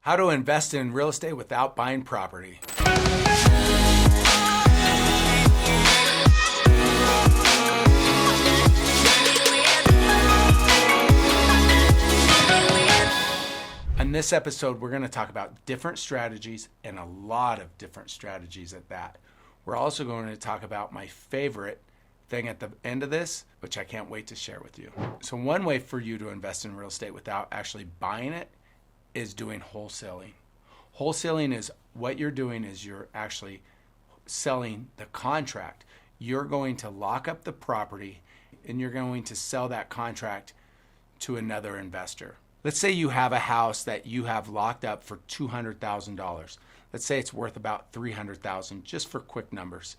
How to invest in real estate without buying property. In this episode, we're going to talk about different strategies, and a lot of different strategies at that. We're also going to talk about my favorite thing at the end of this, which I can't wait to share with you. So one way for you to invest in real estate without actually buying it is doing wholesaling. Wholesaling is what you're doing is you're actually selling the contract. You're going to lock up the property and you're going to sell that contract to another investor. Let's say you have a house that you have locked up for $200,000. Let's say it's worth about $300,000, just for quick numbers.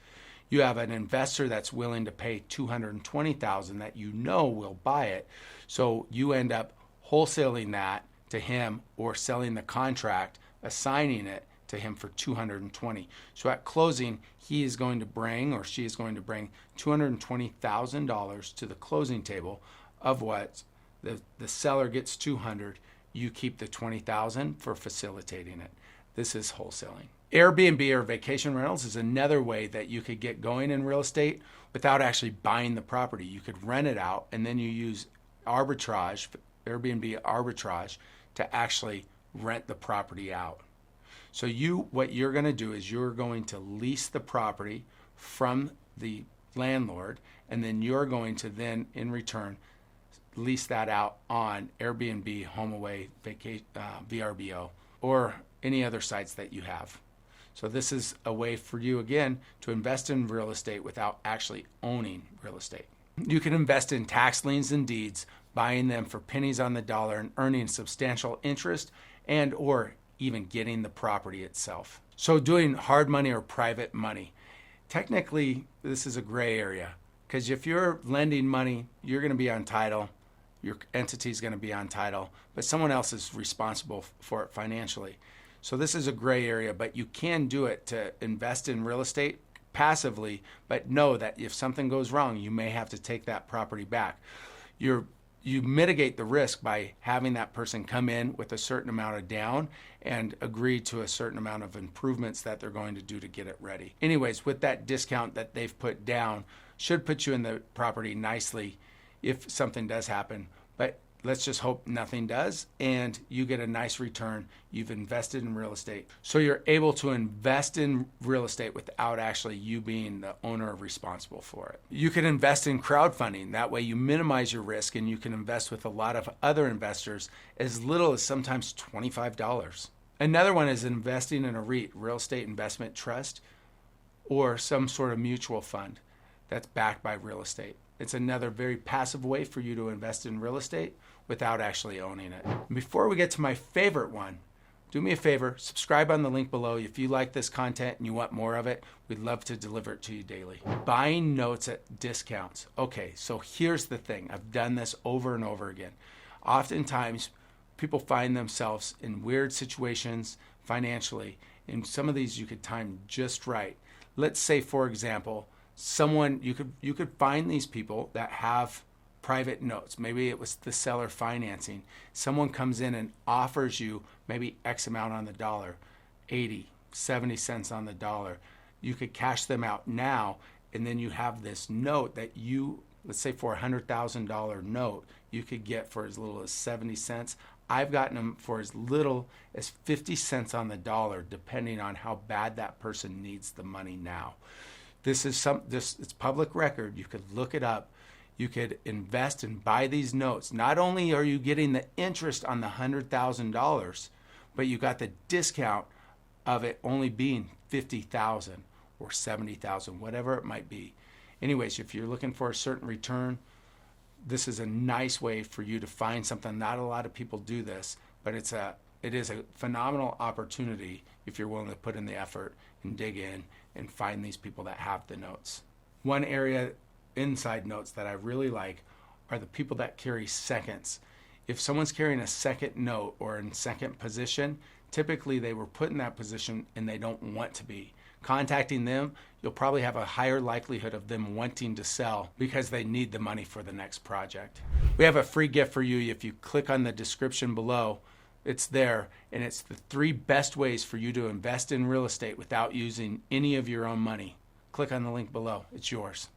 You have an investor that's willing to pay $220,000 that you know will buy it. So you end up wholesaling that to him or selling the contract, assigning it to him for $220,000. So at closing, he is going to bring or she is going to bring $220,000 to the closing table, of what the seller gets $200,000, you keep the $20,000 for facilitating it. This is wholesaling. Airbnb or vacation rentals is another way that you could get going in real estate without actually buying the property. You could rent it out and then you use arbitrage, Airbnb arbitrage, to actually rent the property out. So what you're going to do is you're going to lease the property from the landlord, and then you're going to then in return lease that out on Airbnb, HomeAway, VRBO, or any other sites that you have. So this is a way for you, again, to invest in real estate without actually owning real estate. You can invest in tax liens and deeds, buying them for pennies on the dollar and earning substantial interest and or even getting the property itself. So doing hard money or private money. Technically, this is a gray area, because if you're lending money, you're going to be on title. Your entity is going to be on title, but someone else is responsible for it financially. So this is a gray area, but you can do it to invest in real estate passively, but know that if something goes wrong, you may have to take that property back. You mitigate the risk by having that person come in with a certain amount of down and agree to a certain amount of improvements that they're going to do to get it ready. Anyways, with that discount that they've put down, should put you in the property nicely if something does happen. But let's just hope nothing does and you get a nice return. You've invested in real estate. So you're able to invest in real estate without actually you being the owner or responsible for it. You can invest in crowdfunding. That way you minimize your risk and you can invest with a lot of other investors as little as sometimes $25. Another one is investing in a REIT, real estate investment trust, or some sort of mutual fund that's backed by real estate. It's another very passive way for you to invest in real estate without actually owning it. Before we get to my favorite one, do me a favor, subscribe on the link below. If you like this content and you want more of it, we'd love to deliver it to you daily. Buying notes at discounts. Okay, so here's the thing. I've done this over and over again. Oftentimes, people find themselves in weird situations financially, and some of these you could time just right. Let's say, for example, you could find these people that have private notes. Maybe it was the seller financing. Someone comes in and offers you maybe X amount on the dollar, 80, 70 cents on the dollar. You could cash them out now, and then you have this note that let's say for a $100,000 note, you could get for as little as 70 cents. I've gotten them for as little as 50 cents on the dollar, depending on how bad that person needs the money now. It's public record. You could look it up. You could invest and buy these notes. Not only are you getting the interest on the $100,000, but you got the discount of it only being $50,000 or $70,000, whatever it might be. Anyways, if you're looking for a certain return, this is a nice way for you to find something. Not a lot of people do this, but it is a phenomenal opportunity if you're willing to put in the effort and dig in and find these people that have the notes. One area inside notes that I really like are the people that carry seconds. If someone's carrying a second note or in second position, typically they were put in that position and they don't want to be. Contacting them, you'll probably have a higher likelihood of them wanting to sell because they need the money for the next project. We have a free gift for you. If you click on the description below, It's there, and it's the 3 best ways for you to invest in real estate without using any of your own money. Click on the link below. It's yours.